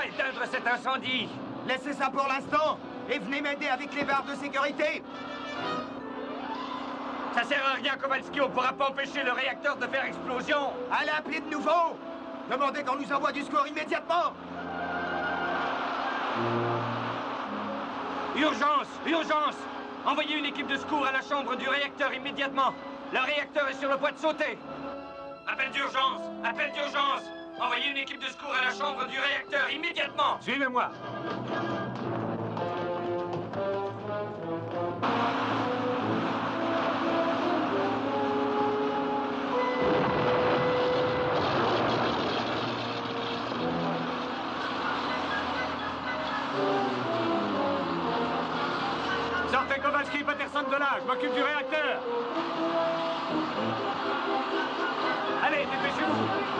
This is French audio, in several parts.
pas éteindre cet incendie. Laissez ça pour l'instant et venez m'aider avec les barres de sécurité. Ça sert à rien, Kowalski, on pourra pas empêcher le réacteur de faire explosion. Allez appeler de nouveau. Demandez qu'on nous envoie du secours immédiatement. Urgence! Urgence! Envoyez une équipe de secours à la chambre du réacteur immédiatement. Le réacteur est sur le point de sauter. Appel d'urgence! Appel d'urgence! Envoyez une équipe de secours à la chambre du réacteur immédiatement. Suivez-moi. Sortez Kowalski, Patterson de là, je m'occupe du réacteur. Allez, dépêchez-vous.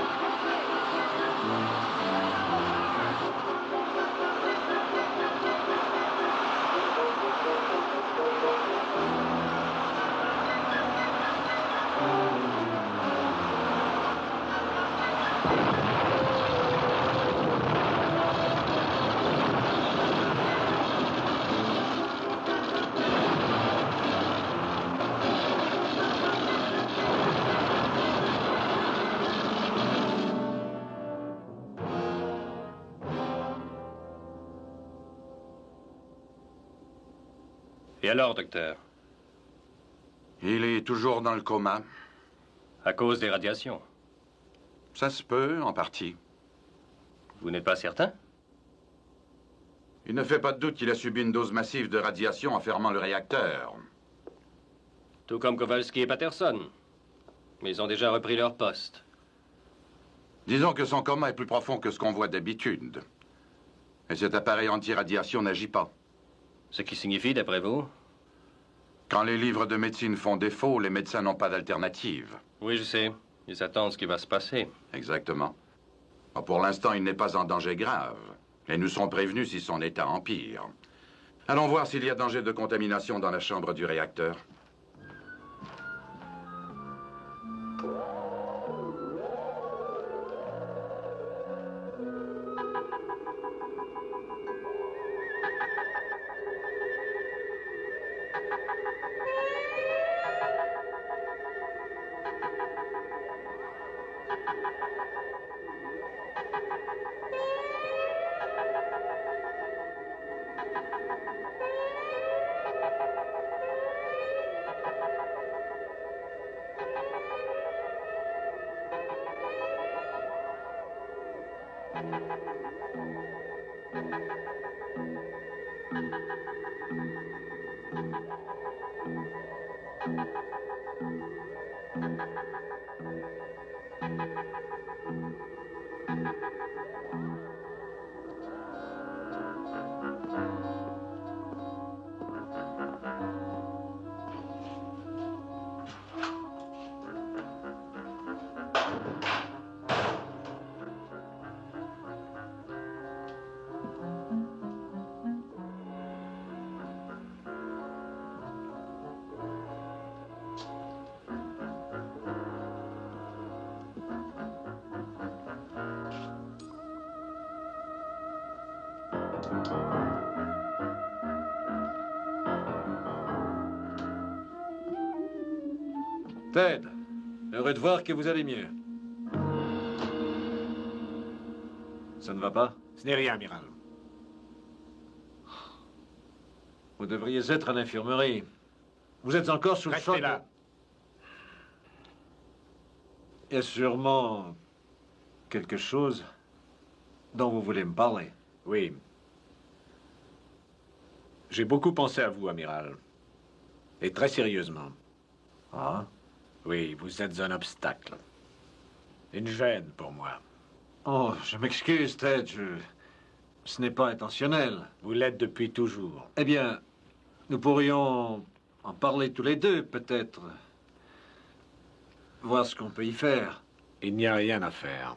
Et alors, docteur? Il est toujours dans le coma. À cause des radiations? Ça se peut, en partie. Vous n'êtes pas certain? Il ne fait pas de doute qu'il a subi une dose massive de radiation en fermant le réacteur. Tout comme Kowalski et Patterson. Mais ils ont déjà repris leur poste. Disons que son coma est plus profond que ce qu'on voit d'habitude. Et cet appareil anti-radiation n'agit pas. Ce qui signifie, d'après vous? Quand les livres de médecine font défaut, les médecins n'ont pas d'alternative. Oui, je sais. Ils attendent ce qui va se passer. Exactement. Pour l'instant, il n'est pas en danger grave. Et nous serons prévenus si son état empire. Allons voir s'il y a danger de contamination dans la chambre du réacteur. Ted, heureux de voir que vous allez mieux. Ça ne va pas? Ce n'est rien, amiral. Vous devriez être à l'infirmerie. Vous êtes encore sous le choc. Restez là. Il y a sûrement quelque chose dont vous voulez me parler. Oui. J'ai beaucoup pensé à vous, amiral. Et très sérieusement. Ah? Oui, vous êtes un obstacle. Une gêne pour moi. Oh, je m'excuse, Ted. Ce n'est pas intentionnel. Vous l'êtes depuis toujours. Eh bien, nous pourrions en parler tous les deux, peut-être. Voir ce qu'on peut y faire. Il n'y a rien à faire.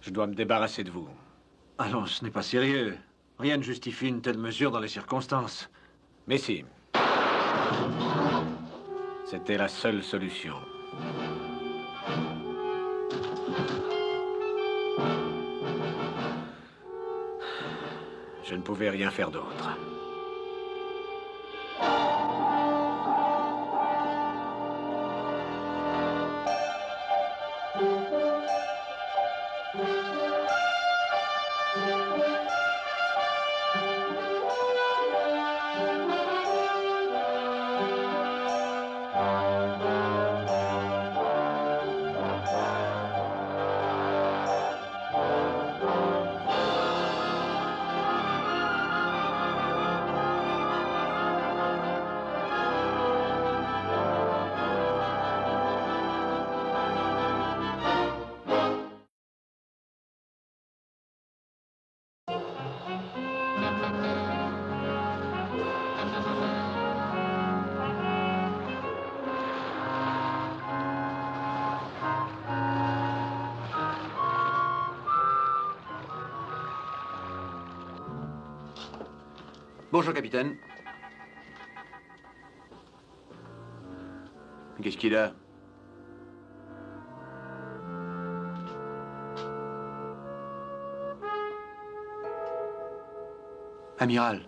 Je dois me débarrasser de vous. Allons, ce n'est pas sérieux. Rien ne justifie une telle mesure dans les circonstances. Mais si. C'était la seule solution. Je ne pouvais rien faire d'autre. Bonjour, capitaine. Qu'est-ce qu'il a? Amiral.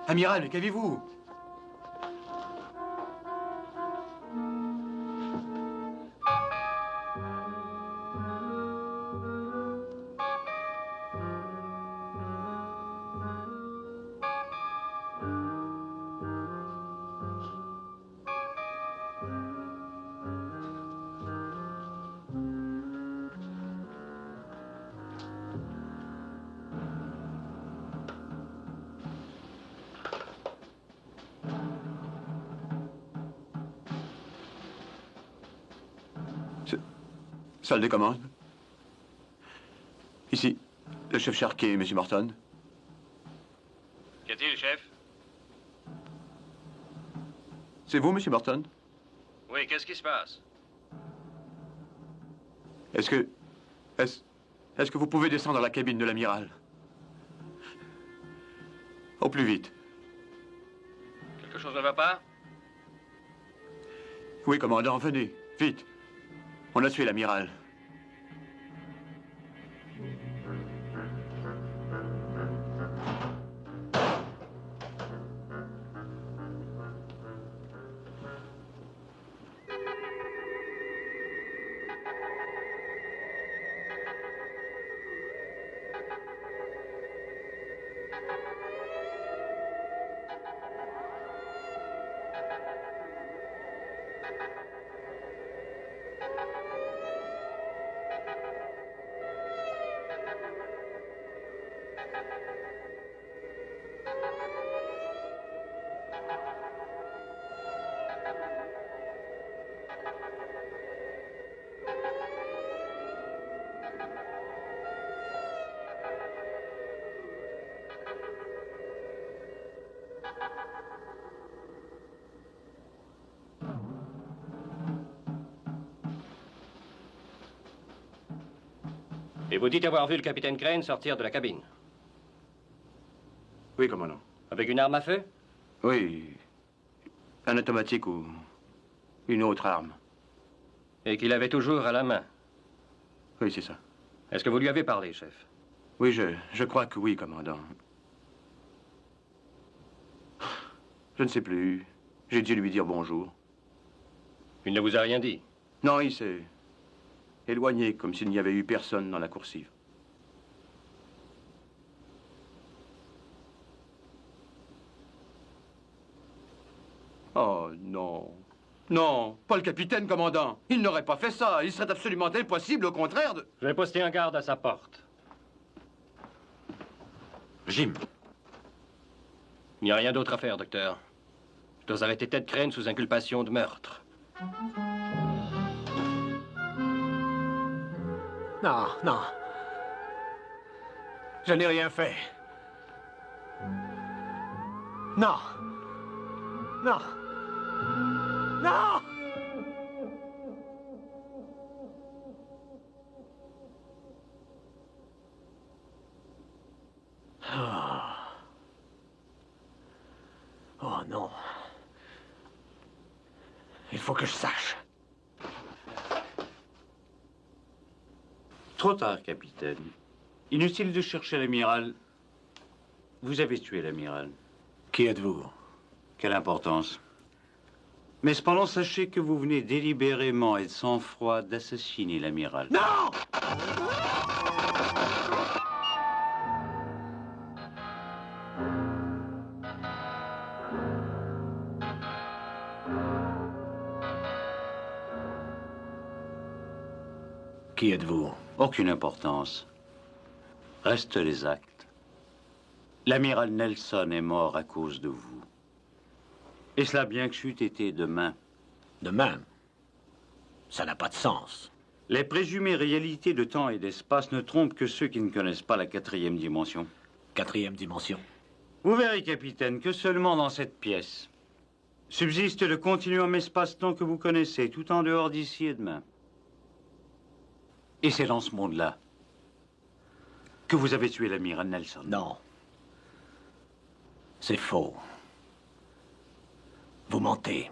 Amiral, qu'avez-vous? Salle de commande. Ici, le chef Charquet, M. Morton. Qu'y a-t-il, chef? C'est vous, M. Morton? Oui, qu'est-ce qui se passe? Est-ce que vous pouvez descendre à la cabine de l'amiral? Au plus vite. Quelque chose ne va pas? Oui, commandant, venez, vite. On a tué l'amiral. Et vous dites avoir vu le capitaine Crane sortir de la cabine? Oui, commandant. Avec une arme à feu? Oui. Un automatique ou une autre arme. Et qu'il avait toujours à la main? Oui, c'est ça. Est-ce que vous lui avez parlé, chef? Oui, je crois que oui, commandant. Je ne sais plus. J'ai dû lui dire bonjour. Il ne vous a rien dit? Non, il s'est éloigné, comme s'il n'y avait eu personne dans la coursive. Oh, non. Non, pas le capitaine, commandant. Il n'aurait pas fait ça. Il serait absolument impossible, au contraire de... Je vais poster un garde à sa porte. Jim, Il n'y a rien d'autre à faire, docteur. Je dois arrêter Ted Crane sous inculpation de meurtre. Non, non. Je n'ai rien fait. Non. Non. Non! Oh non. Il faut que je sache. Trop tard, capitaine. Inutile de chercher l'amiral. Vous avez tué l'amiral. Qui êtes-vous? Quelle importance. Mais cependant, sachez que vous venez délibérément et de sang-froid d'assassiner l'amiral. Non! Qui êtes-vous? Aucune importance. Restent les actes. L'amiral Nelson est mort à cause de vous. Et cela bien que c'eût été demain. Demain? Ça n'a pas de sens. Les présumées réalités de temps et d'espace ne trompent que ceux qui ne connaissent pas la 4e dimension. 4e dimension. Vous verrez, capitaine, que seulement dans cette pièce subsiste le continuum espace-temps que vous connaissez, tout en dehors d'ici et demain. Et c'est dans ce monde-là que vous avez tué l'amiral Nelson. Non. C'est faux. Vous mentez.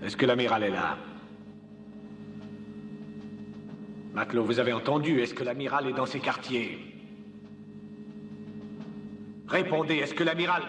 Est-ce que l'amiral est là? Matelot, vous avez entendu, est-ce que l'amiral est dans ces quartiers? Répondez, est-ce que l'amiral...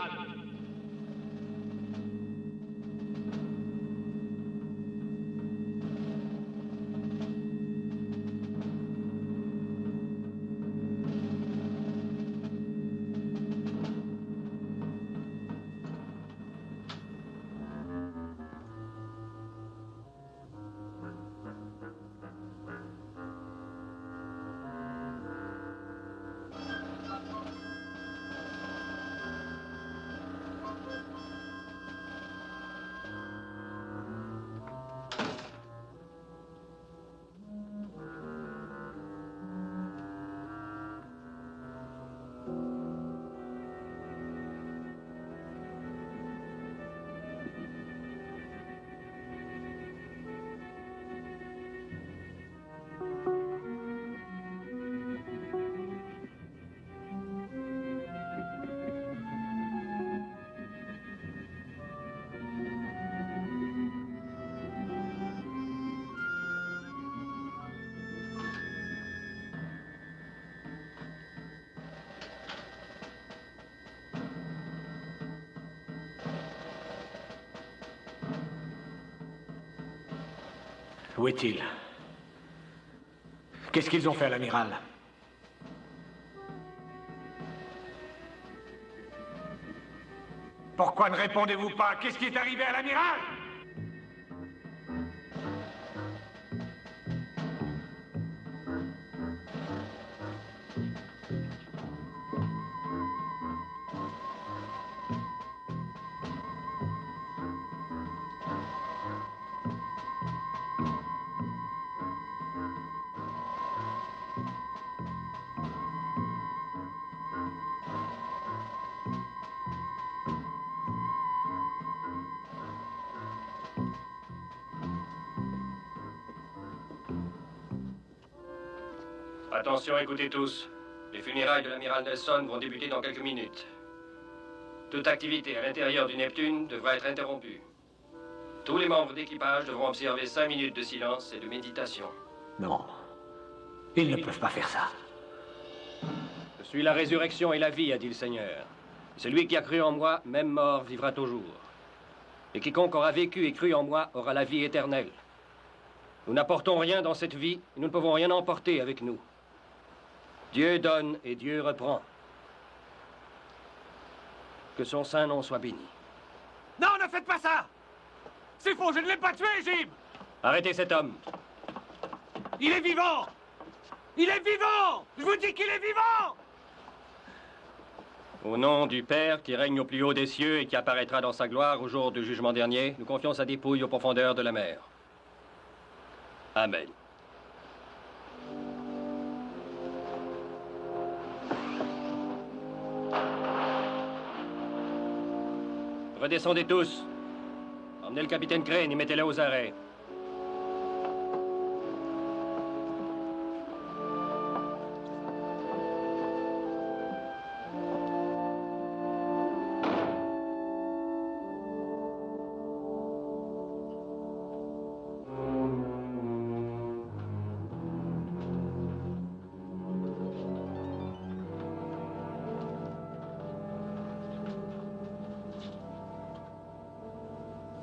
Où est-il? Qu'est-ce qu'ils ont fait à l'amiral? Pourquoi ne répondez-vous pas? Qu'est-ce qui est arrivé à l'amiral? Attention, écoutez tous. Les funérailles de l'amiral Nelson vont débuter dans quelques minutes. Toute activité à l'intérieur du Neptune devra être interrompue. Tous les membres d'équipage devront observer 5 minutes de silence et de méditation. Non. Ils ne peuvent pas faire ça. Je suis la résurrection et la vie, a dit le Seigneur. Celui qui a cru en moi, même mort, vivra toujours. Et quiconque aura vécu et cru en moi aura la vie éternelle. Nous n'apportons rien dans cette vie, et nous ne pouvons rien emporter avec nous. Dieu donne et Dieu reprend. Que son saint nom soit béni. Non, ne faites pas ça! C'est faux, je ne l'ai pas tué, Jim! Arrêtez cet homme. Il est vivant! Il est vivant! Je vous dis qu'il est vivant! Au nom du Père qui règne au plus haut des cieux et qui apparaîtra dans sa gloire au jour du jugement dernier, nous confions sa dépouille aux profondeurs de la mer. Amen. Redescendez tous. Emmenez le capitaine Crane et mettez-le aux arrêts.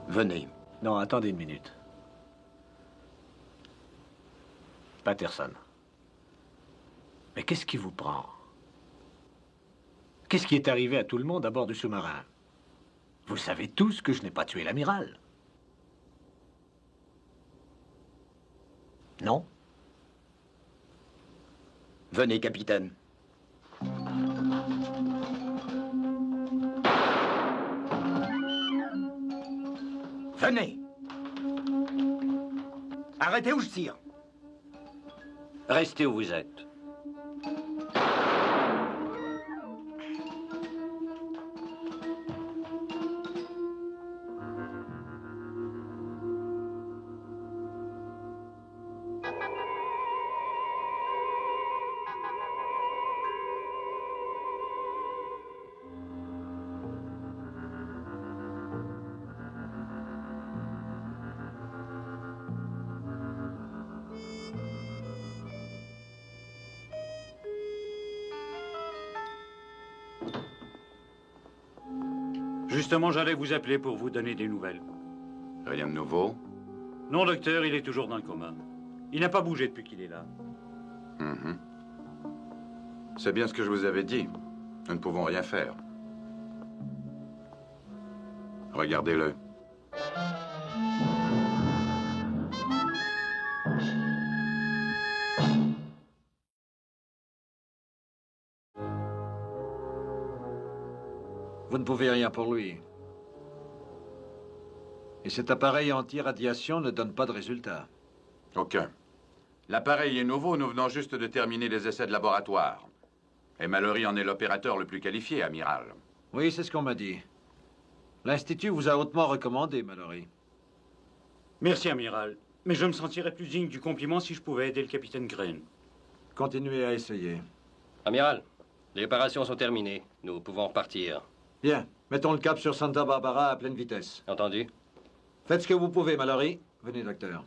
Venez. Non, attendez une minute. Patterson. Mais qu'est-ce qui vous prend? Qu'est-ce qui est arrivé à tout le monde à bord du sous-marin? Vous savez tous que je n'ai pas tué l'amiral. Non? Venez, capitaine. Venez. Arrêtez ou je tire. Restez où vous êtes. Justement, j'allais vous appeler pour vous donner des nouvelles. Rien de nouveau? Non, docteur, il est toujours dans le coma. Il n'a pas bougé depuis qu'il est là. Mhm. C'est bien ce que je vous avais dit. Nous ne pouvons rien faire. Regardez-le. Vous ne pouvez rien pour lui. Et cet appareil anti-radiation ne donne pas de résultat. Aucun. L'appareil est nouveau, nous venons juste de terminer les essais de laboratoire. Et Mallory en est l'opérateur le plus qualifié, amiral. Oui, c'est ce qu'on m'a dit. L'Institut vous a hautement recommandé, Mallory. Merci, amiral. Mais je me sentirais plus digne du compliment si je pouvais aider le capitaine Crane. Continuez à essayer. Amiral, les opérations sont terminées. Nous pouvons repartir. Bien, mettons le cap sur Santa Barbara à pleine vitesse. Entendu? Faites ce que vous pouvez, Mallory. Venez, docteur.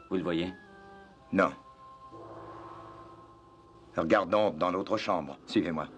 Vous le voyez? Non. Regardons dans l'autre chambre. Suivez-moi.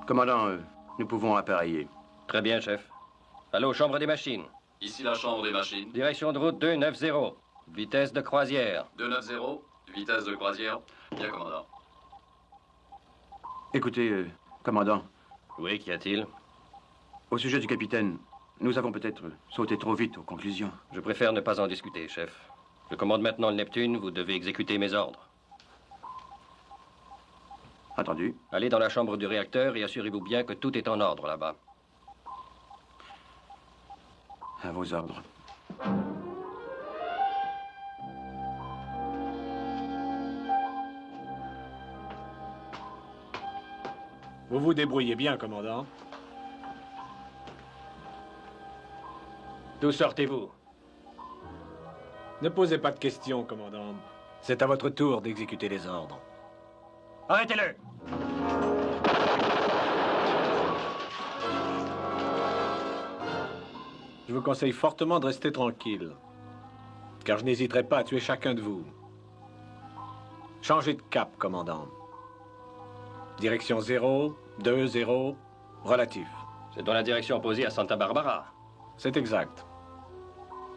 Commandant, nous pouvons appareiller. Très bien, chef. Allô, chambre des machines. Ici la chambre des machines. Direction de route 290. Vitesse de croisière. 290, vitesse de croisière. Bien, commandant. Écoutez, commandant, Oui, qu'y a-t-il? au sujet du capitaine, nous avons peut-être sauté trop vite aux conclusions. Je préfère ne pas en discuter, chef. Je commande maintenant le Neptune, vous devez exécuter mes ordres. Entendu. Allez dans la chambre du réacteur et assurez-vous bien que tout est en ordre là-bas. À vos ordres. Vous vous débrouillez bien, commandant. D'où sortez-vous? Ne posez pas de questions, commandant. C'est à votre tour d'exécuter les ordres. Arrêtez-le! Je vous conseille fortement de rester tranquille, car je n'hésiterai pas à tuer chacun de vous. Changez de cap, commandant. Direction 0, 2, 0, relatif. C'est dans la direction opposée à Santa Barbara. C'est exact.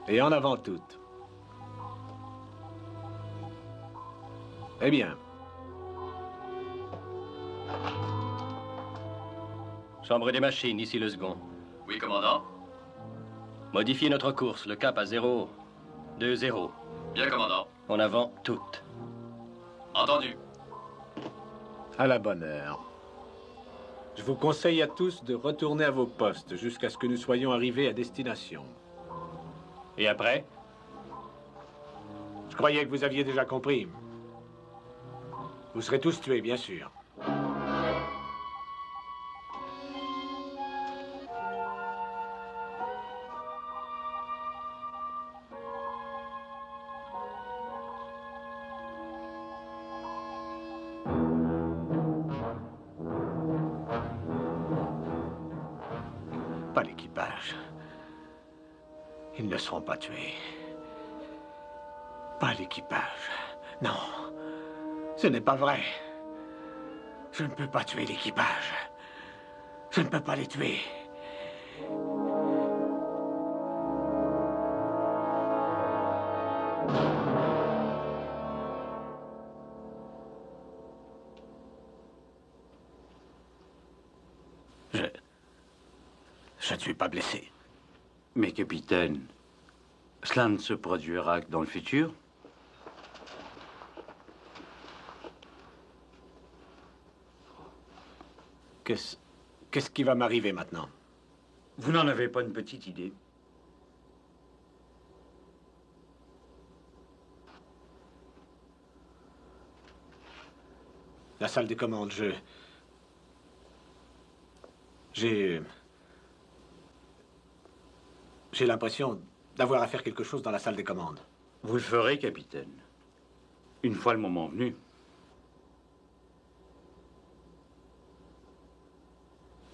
Et en avant toute. Eh bien, Chambre des machines, ici le second. Oui, commandant. Modifiez notre course, le cap à 0, 2, 0. Bien, commandant. En avant toute. Entendu. à la bonne heure. Je vous conseille à tous de retourner à vos postes jusqu'à ce que nous soyons arrivés à destination. Et après? Je croyais que vous aviez déjà compris. Vous serez tous tués, bien sûr. Pas l'équipage. Ils ne seront pas tués. Pas l'équipage. Non. Ce n'est pas vrai. Je ne peux pas tuer l'équipage. Je ne peux pas les tuer. Je ne suis pas blessé. Mais capitaine, cela ne se produira que dans le futur? Qu'est-ce qui va m'arriver maintenant? Vous n'en avez pas une petite idée? La salle des commandes, J'ai l'impression d'avoir à faire quelque chose dans la salle des commandes. Vous le ferez, capitaine. Une fois le moment venu.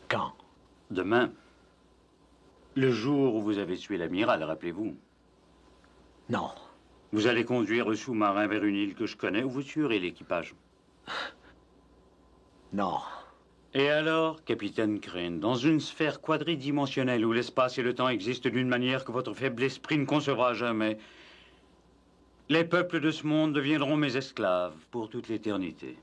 Quand? Demain. Le jour où vous avez tué l'amiral, rappelez-vous. Non. Vous allez conduire le sous-marin vers une île que je connais où vous tuerez l'équipage. Non. Et alors, capitaine Crane, dans une sphère quadridimensionnelle où l'espace et le temps existent d'une manière que votre faible esprit ne concevra jamais, les peuples de ce monde deviendront mes esclaves pour toute l'éternité.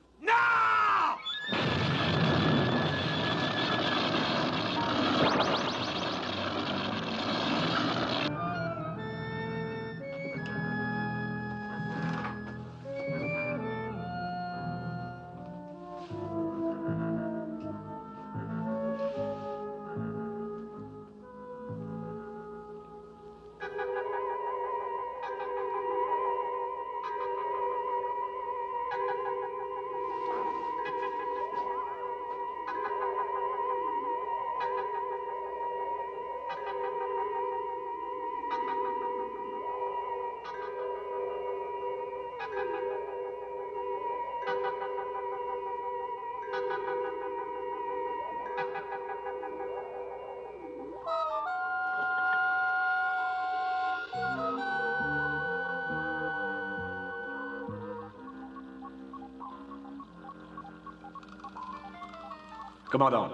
Commandant,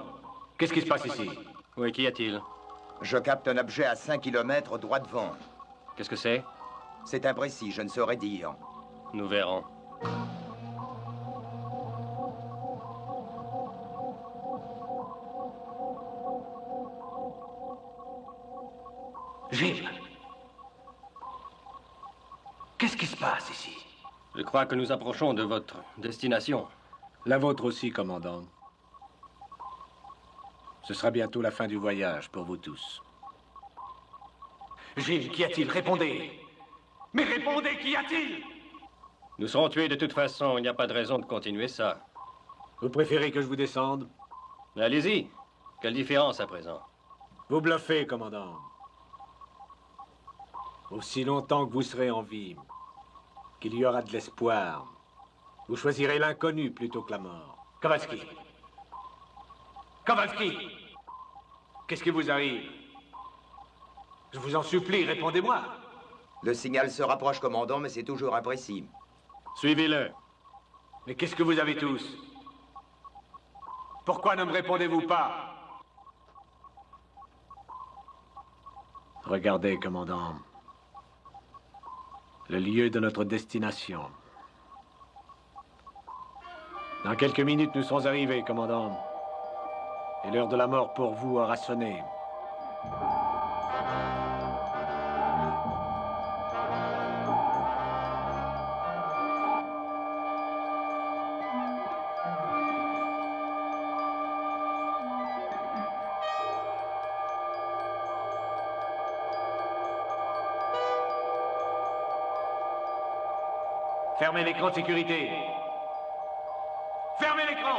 qu'est-ce qui se passe ici? Oui, qu'y a-t-il? Je capte un objet à 5 km droit devant. Qu'est-ce que c'est? C'est imprécis, je ne saurais dire. Nous verrons. Gilles, qu'est-ce qui se passe ici? Je crois que nous approchons de votre destination. La vôtre aussi, commandant. Ce sera bientôt la fin du voyage pour vous tous. Gilles, qu'y a-t-il? Répondez! Mais répondez, qu'y a-t-il? Nous serons tués de toute façon, il n'y a pas de raison de continuer ça. Vous préférez que je vous descende? Allez-y. Quelle différence à présent? Vous bluffez, commandant. Aussi longtemps que vous serez en vie, qu'il y aura de l'espoir, vous choisirez l'inconnu plutôt que la mort. Kowalski! Kowalski! Qu'est-ce qui vous arrive? Je vous en supplie, répondez-moi. Le signal se rapproche, commandant, mais c'est toujours imprécis. Suivez-le. Mais qu'est-ce que vous avez tous? Pourquoi ne me répondez-vous pas? Regardez, commandant. Le lieu de notre destination. Dans quelques minutes, nous serons arrivés, commandant. Et l'heure de la mort pour vous aura sonné. Fermez l'écran de sécurité. Fermez l'écran!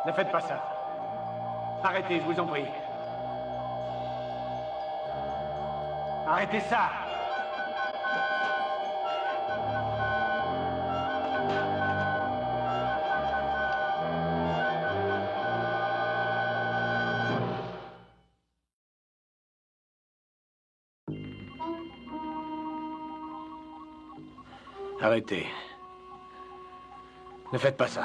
Ne faites pas ça. Arrêtez, je vous en prie. Arrêtez ça! Arrêtez. Ne faites pas ça.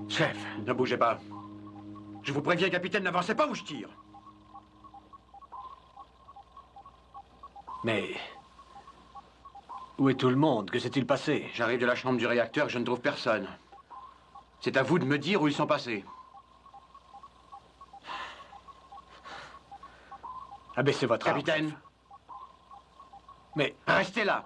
Chef, Ne bougez pas. Je vous préviens, capitaine, n'avancez pas ou je tire. Mais... où est tout le monde? Que s'est-il passé? J'arrive de la chambre du réacteur et je ne trouve personne. C'est à vous de me dire où ils sont passés. Abaissez votre arme, Capitaine, chef. Mais... restez là.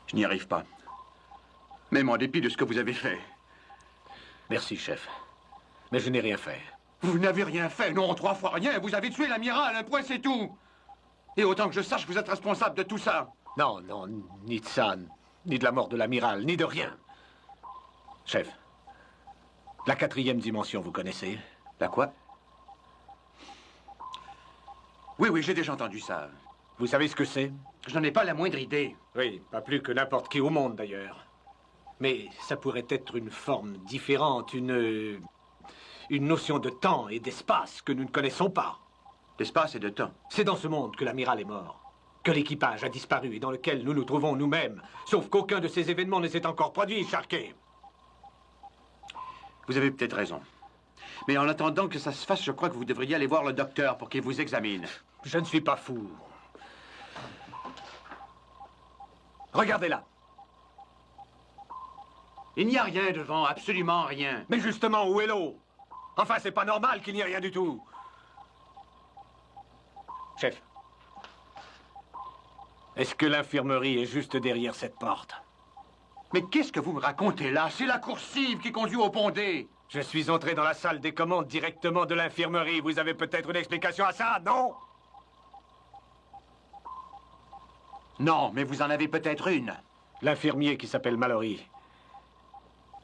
Je n'y arrive pas. Même en dépit de ce que vous avez fait. Merci, chef. Mais je n'ai rien fait. Vous n'avez rien fait, non, 3 fois rien. Vous avez tué l'amiral, un point, c'est tout. Et autant que je sache, vous êtes responsable de tout ça. Non, non, ni de ça, ni de la mort de l'amiral, ni de rien. Chef, la 4e dimension, vous connaissez? La quoi? Oui, oui, j'ai déjà entendu ça. Vous savez ce que c'est? Je n'en ai pas la moindre idée. Oui, pas plus que n'importe qui au monde, d'ailleurs. Mais ça pourrait être une forme différente, une notion de temps et d'espace que nous ne connaissons pas. D'espace et de temps. C'est dans ce monde que l'amiral est mort, que l'équipage a disparu et dans lequel nous nous trouvons nous-mêmes. Sauf qu'aucun de ces événements ne s'est encore produit, Sharkey. Vous avez peut-être raison. Mais en attendant que ça se fasse, je crois que vous devriez aller voir le docteur pour qu'il vous examine. Je ne suis pas fou. Regardez là. Il n'y a rien devant, absolument rien. Mais justement, où est l'eau? Enfin, c'est pas normal qu'il n'y ait rien du tout. Chef, est-ce que l'infirmerie est juste derrière cette porte? Mais qu'est-ce que vous me racontez là? C'est la coursive qui conduit au Pont D. Je suis entré dans la salle des commandes directement de l'infirmerie. Vous avez peut-être une explication à ça, non? Non, mais vous en avez peut-être une. L'infirmier qui s'appelle Mallory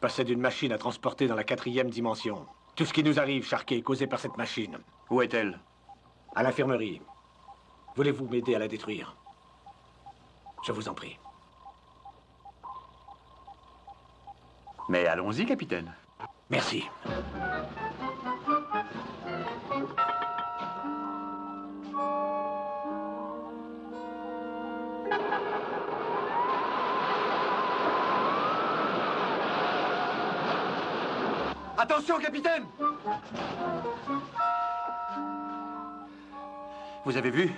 passait d'une machine à transporter dans la 4e dimension. Tout ce qui nous arrive, Sharkey, est causé par cette machine. Où est-elle? À l'infirmerie. Voulez-vous m'aider à la détruire? Je vous en prie. Mais allons-y, capitaine. Merci. Attention, capitaine! Vous avez vu?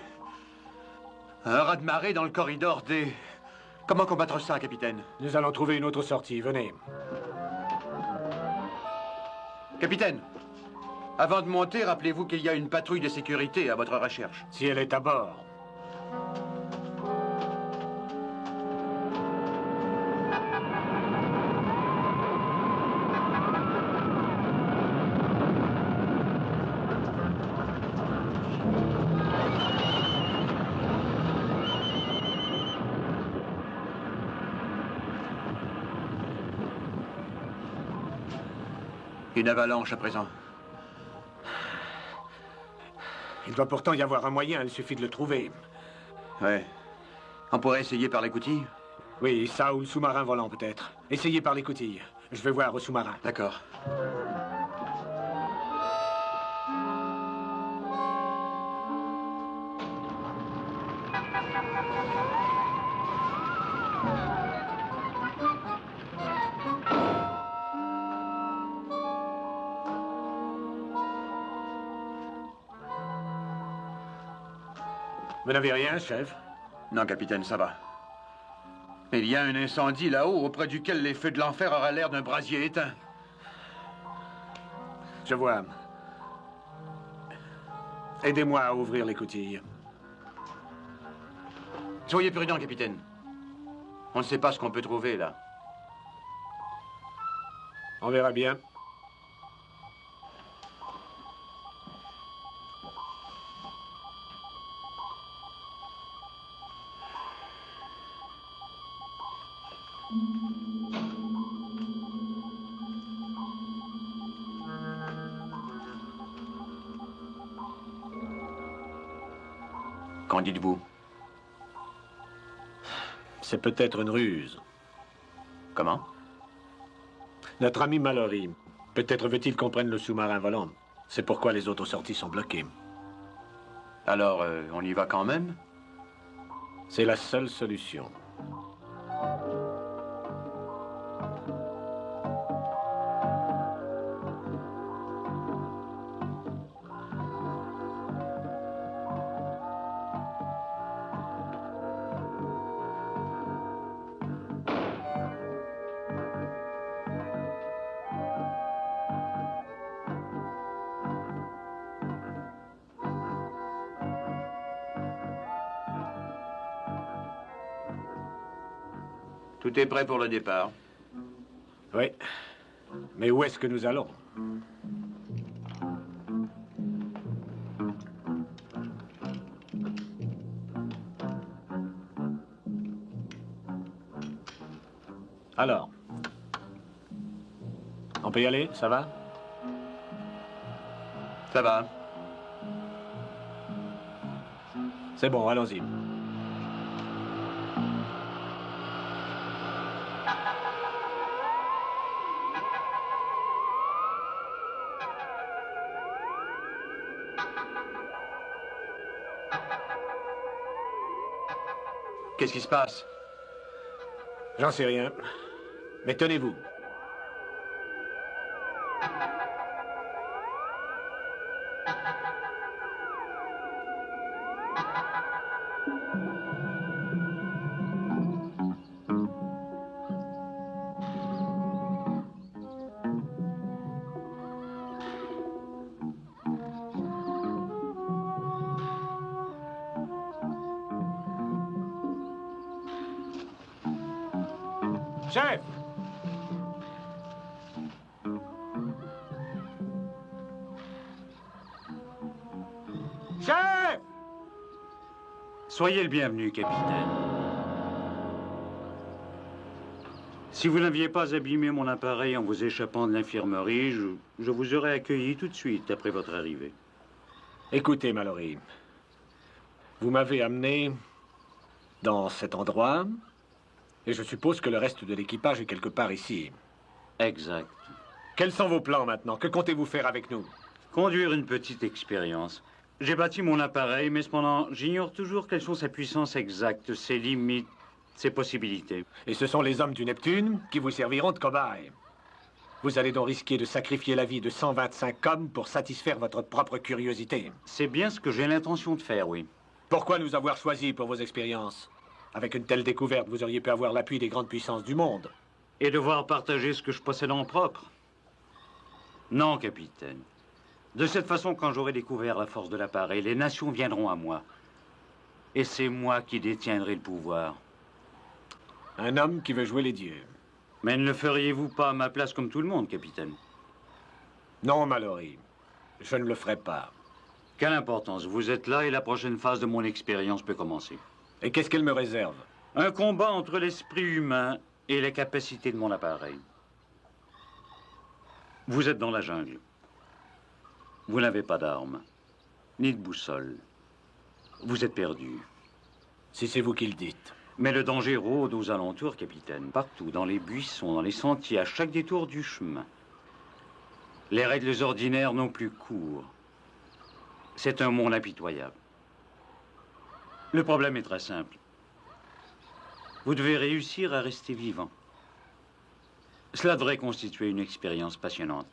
Un raz-de-marée dans le corridor des... Comment combattre ça, capitaine? Nous allons trouver une autre sortie. Venez. Capitaine, avant de monter, rappelez-vous qu'il y a une patrouille de sécurité à votre recherche. Si elle est à bord. Une avalanche à présent. Il doit pourtant y avoir un moyen, il suffit de le trouver. Ouais. On pourrait essayer par l'écoutille? Oui, ça ou le sous-marin volant peut-être. Essayez par l'écoutille. Je vais voir au sous-marin. D'accord. Vous n'avez rien, chef? Non, capitaine, ça va. Il y a un incendie là-haut auprès duquel les feux de l'enfer auraient l'air d'un brasier éteint. Je vois. Aidez-moi à ouvrir l'écoutille. Soyez prudent, capitaine. On ne sait pas ce qu'on peut trouver, là. On verra bien. Qu'en dites-vous? C'est peut-être une ruse. Comment? Notre ami Mallory, peut-être veut-il qu'on prenne le sous-marin volant. C'est pourquoi les autres sorties sont bloquées. Alors, on y va quand même? C'est la seule solution. Tout est prêt pour le départ. Oui. Mais où est-ce que nous allons? Alors, on peut y aller, ça va? Ça va. C'est bon, allons-y. Qu'est-ce qui se passe? J'en sais rien. Mais tenez-vous. Chef! Soyez le bienvenu, capitaine. Si vous n'aviez pas abîmé mon appareil en vous échappant de l'infirmerie, je vous aurais accueilli tout de suite après votre arrivée. Écoutez, Mallory. Vous m'avez amené dans cet endroit, et je suppose que le reste de l'équipage est quelque part ici. Exact. Quels sont vos plans maintenant? Que comptez-vous faire avec nous? Conduire une petite expérience. J'ai bâti mon appareil, mais cependant, j'ignore toujours quelles sont sa puissance exacte, ses limites, ses possibilités. Et ce sont les hommes du Neptune qui vous serviront de cobayes. Vous allez donc risquer de sacrifier la vie de 125 hommes pour satisfaire votre propre curiosité. C'est bien ce que j'ai l'intention de faire, oui. Pourquoi nous avoir choisis pour vos expériences? Avec une telle découverte, vous auriez pu avoir l'appui des grandes puissances du monde. Et devoir partager ce que je possède en propre. Non, capitaine. De cette façon, quand j'aurai découvert la force de l'appareil, les nations viendront à moi. Et c'est moi qui détiendrai le pouvoir. Un homme qui veut jouer les dieux. Mais ne le feriez-vous pas à ma place comme tout le monde, capitaine? Non, Mallory. Je ne le ferai pas. Quelle importance. Vous êtes là et la prochaine phase de mon expérience peut commencer. Et qu'est-ce qu'elle me réserve? Un combat entre l'esprit humain et les capacités de mon appareil. Vous êtes dans la jungle. Vous n'avez pas d'armes, ni de boussole. Vous êtes perdu. Si c'est vous qui le dites. Mais le danger rôde aux alentours, capitaine. Partout, dans les buissons, dans les sentiers, à chaque détour du chemin. Les règles ordinaires n'ont plus cours. C'est un monde impitoyable. Le problème est très simple. Vous devez réussir à rester vivant. Cela devrait constituer une expérience passionnante.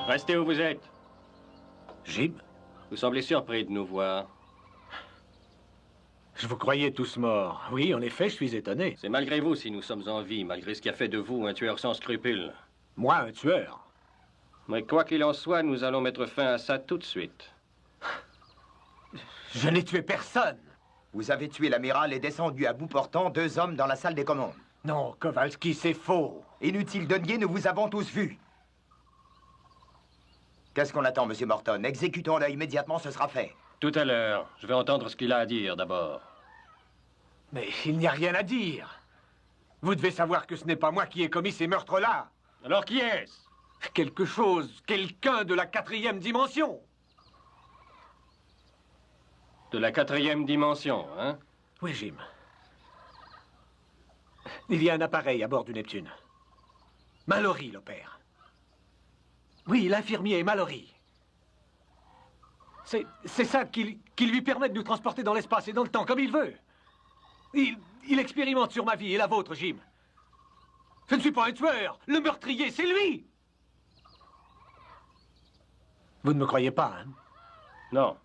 Restez où vous êtes. Jim? Vous semblez surpris de nous voir. Je vous croyais tous morts. Oui, en effet, je suis étonné. C'est malgré vous si nous sommes en vie, malgré ce qui a fait de vous un tueur sans scrupules. Moi, un tueur? Mais quoi qu'il en soit, nous allons mettre fin à ça tout de suite. Je n'ai tué personne. Vous avez tué l'amiral et descendu à bout portant 2 hommes dans la salle des commandes. Non, Kowalski, c'est faux. Inutile de nier, nous vous avons tous vus. Qu'est-ce qu'on attend, Monsieur Morton? Exécutons-le immédiatement, ce sera fait. Tout à l'heure. Je vais entendre ce qu'il a à dire d'abord. Mais il n'y a rien à dire. Vous devez savoir que ce n'est pas moi qui ai commis ces meurtres-là. Alors qui est-ce? Quelque chose, quelqu'un de la 4e dimension. De la 4e dimension, hein? Oui, Jim. Il y a un appareil à bord du Neptune. Mallory l'opère. Oui, l'infirmier Mallory. C'est ça qui lui permet de nous transporter dans l'espace et dans le temps, comme il veut. Il expérimente sur ma vie et la vôtre, Jim. Je ne suis pas un tueur. Le meurtrier, c'est lui. Vous ne me croyez pas, hein? Non.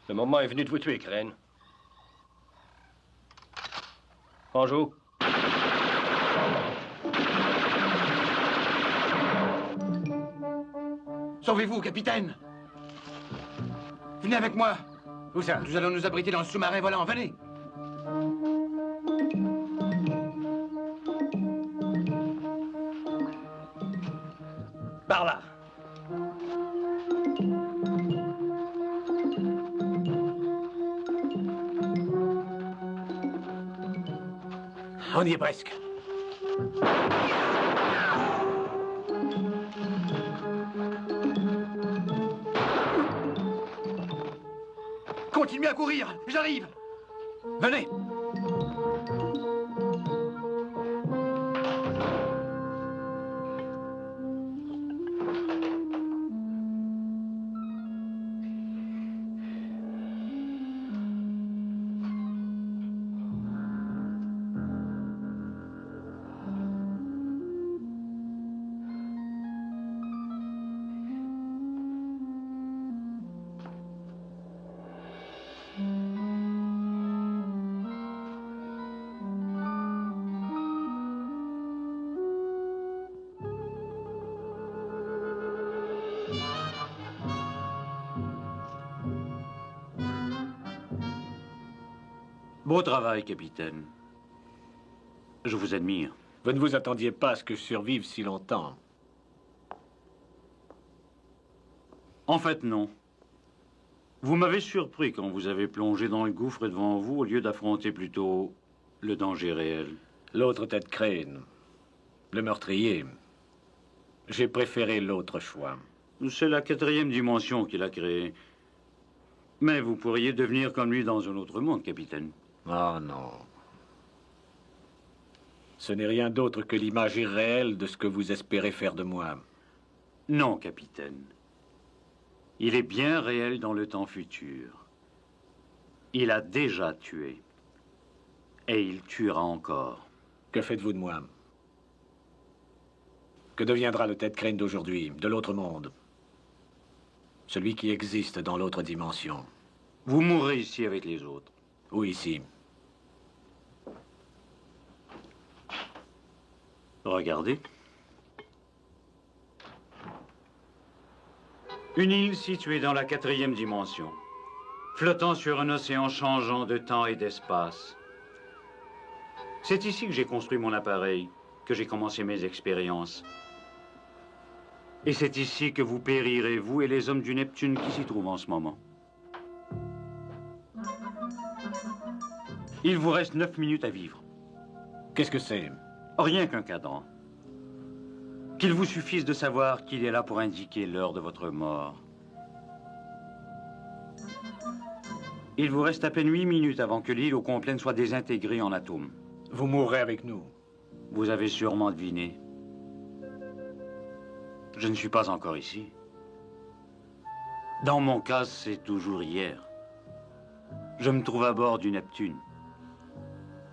Le moment est venu de vous tuer, Crane. Bonjour. Sauvez-vous, capitaine! Venez avec moi! Où ça? Nous allons nous abriter dans le sous-marin volant, venez! Par là. On y est presque. Continuez à courir! J'arrive! Venez! Beau travail, capitaine. Je vous admire. Vous ne vous attendiez pas à ce que je survive si longtemps. En fait, non. Vous m'avez surpris quand vous avez plongé dans le gouffre devant vous au lieu d'affronter plutôt le danger réel. L'autre Ted Crane, le meurtrier. J'ai préféré l'autre choix. C'est la 4e dimension qu'il a créée. Mais vous pourriez devenir comme lui dans un autre monde, capitaine. Oh non. Ce n'est rien d'autre que l'image irréelle de ce que vous espérez faire de moi. Non, capitaine. Il est bien réel dans le temps futur. Il a déjà tué. Et il tuera encore. Que faites-vous de moi? Que deviendra le Ted Crane d'aujourd'hui, de l'autre monde? Celui qui existe dans l'autre dimension. Vous mourrez ici avec les autres. Ou ici. Regardez. Une île située dans la 4e dimension, flottant sur un océan changeant de temps et d'espace. C'est ici que j'ai construit mon appareil, que j'ai commencé mes expériences. Et c'est ici que vous périrez, vous et les hommes du Neptune qui s'y trouvent en ce moment. Il vous reste 9 minutes à vivre. Qu'est-ce que c'est? Rien qu'un cadran. Qu'il vous suffise de savoir qu'il est là pour indiquer l'heure de votre mort. Il vous reste à peine 8 minutes avant que l'île au complet ne soit désintégrée en atomes. Vous mourrez avec nous. Vous avez sûrement deviné. Je ne suis pas encore ici. Dans mon cas, c'est toujours hier. Je me trouve à bord du Neptune,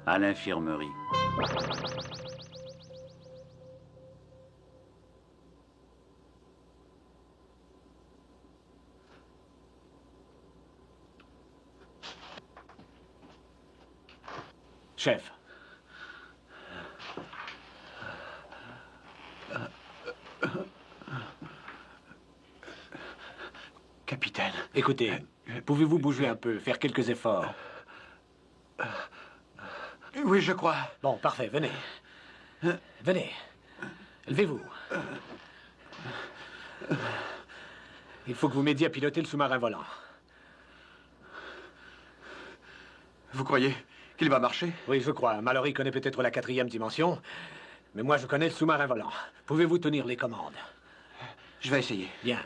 à l'infirmerie. Chef. Capitaine. Écoutez, pouvez-vous bouger un peu, faire quelques efforts? Oui, je crois. Bon, parfait, venez. Venez. Levez-vous. Il faut que vous m'aidiez à piloter le sous-marin volant. Vous croyez qu'il va marcher? Oui, je crois. Mallory connaît peut-être la 4e dimension, mais moi, je connais le sous-marin volant. Pouvez-vous tenir les commandes? Je vais essayer. Bien.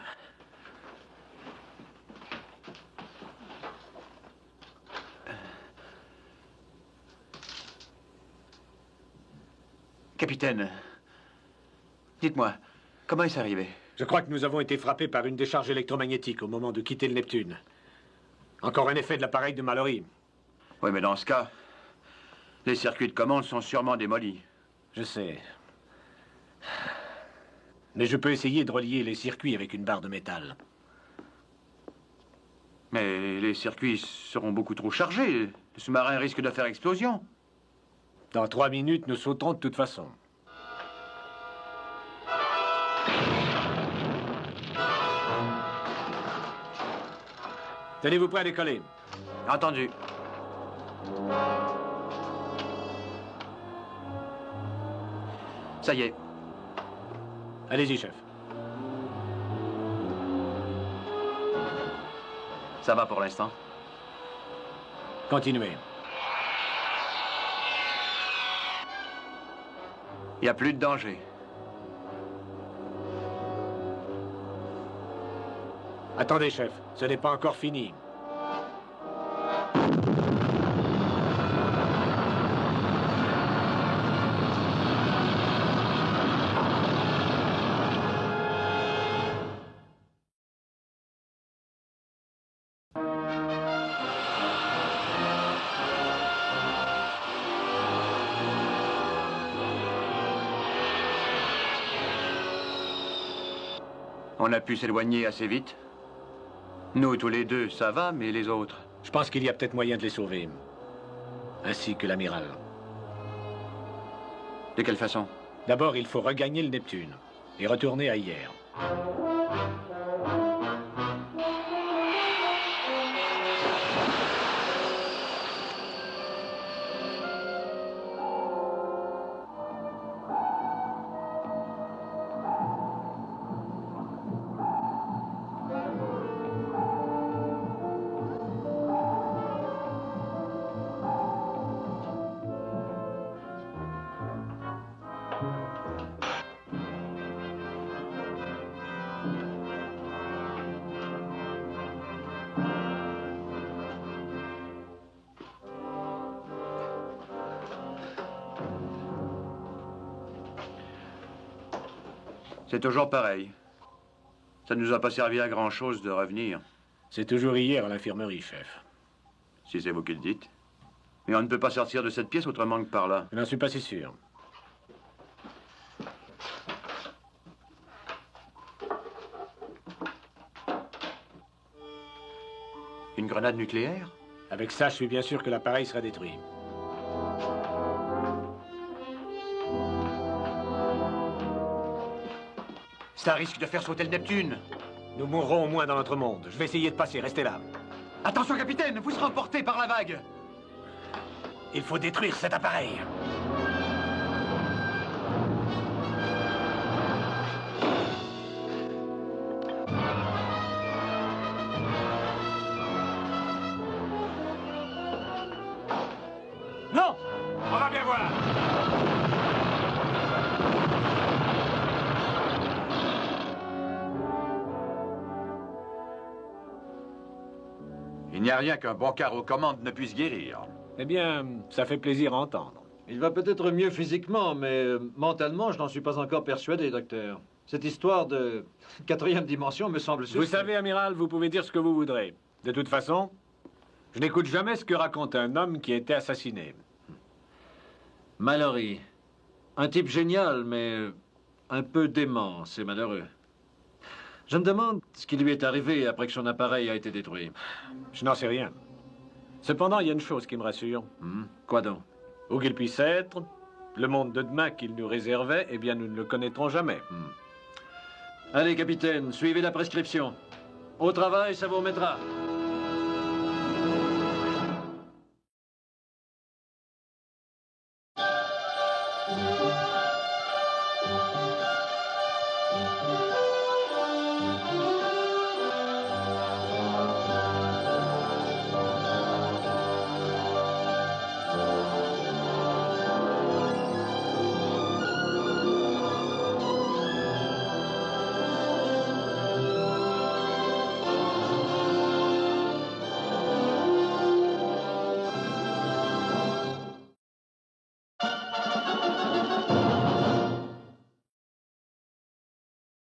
Capitaine, dites-moi, comment est-ce arrivé? Je crois que nous avons été frappés par une décharge électromagnétique au moment de quitter le Neptune. Encore un effet de l'appareil de Mallory. Oui, mais dans ce cas, les circuits de commande sont sûrement démolis. Je sais. Mais je peux essayer de relier les circuits avec une barre de métal. Mais les circuits seront beaucoup trop chargés. Le sous-marin risque de faire explosion. Dans 3 minutes, nous sauterons de toute façon. Tenez-vous prêts à décoller. Entendu. Ça y est. Allez-y, chef. Ça va pour l'instant. Continuez. Il n'y a plus de danger. Attendez, chef. Ce n'est pas encore fini. On a pu s'éloigner assez vite. Nous, tous les deux, ça va, mais les autres... Je pense qu'il y a peut-être moyen de les sauver. Ainsi que l'amiral. De quelle façon? D'abord, il faut regagner le Neptune et retourner à hier. C'est toujours pareil. Ça ne nous a pas servi à grand-chose de revenir. C'est toujours hier à l'infirmerie, chef. Si c'est vous qui le dites. Mais on ne peut pas sortir de cette pièce autrement que par là. Je n'en suis pas si sûr. Une grenade nucléaire? Avec ça, je suis bien sûr que l'appareil sera détruit. Ça risque de faire sauter le Neptune. Nous mourrons au moins dans notre monde. Je vais essayer de passer, restez là. Attention, capitaine, vous serez emporté par la vague. Il faut détruire cet appareil. Non! On va bien voir! Il n'y a rien qu'un bon quart aux commandes ne puisse guérir. Eh bien, ça fait plaisir à entendre. Il va peut-être mieux physiquement, mais mentalement, je n'en suis pas encore persuadé, docteur. Cette histoire de 4e dimension me semble suspecte. Vous savez, amiral, vous pouvez dire ce que vous voudrez. De toute façon, je n'écoute jamais ce que raconte un homme qui a été assassiné. Mallory. Un type génial, mais un peu dément, c'est malheureux. Je me demande ce qui lui est arrivé après que son appareil a été détruit. Je n'en sais rien. Cependant, il y a une chose qui me rassure. Quoi donc? Où qu'il puisse être, le monde de demain qu'il nous réservait, eh bien, nous ne le connaîtrons jamais. Allez, capitaine, suivez la prescription. Au travail, ça vous remettra.